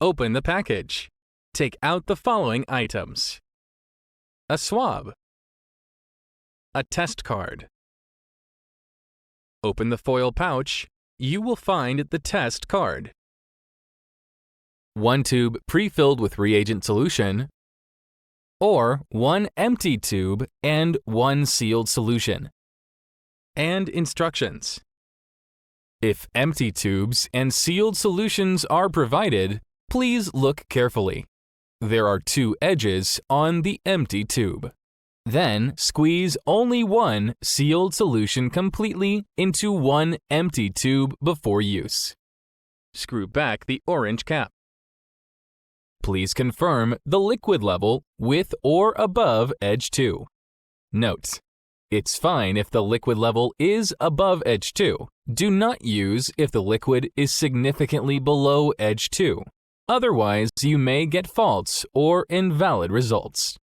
Open the package. Take out the following items: a swab, a test card. Open the foil pouch. You will find the test card, one tube pre-filled with reagent solution, or one empty tube and one sealed solution, and instructions. If empty tubes and sealed solutions are provided, please look carefully. There are two edges on the empty tube. Then squeeze only one sealed solution completely into one empty tube before use. Screw back the orange cap. Please confirm the liquid level with or above edge 2. Note: it's fine if the liquid level is above edge 2. Do not use if the liquid is significantly below edge 2. Otherwise, you may get false or invalid results.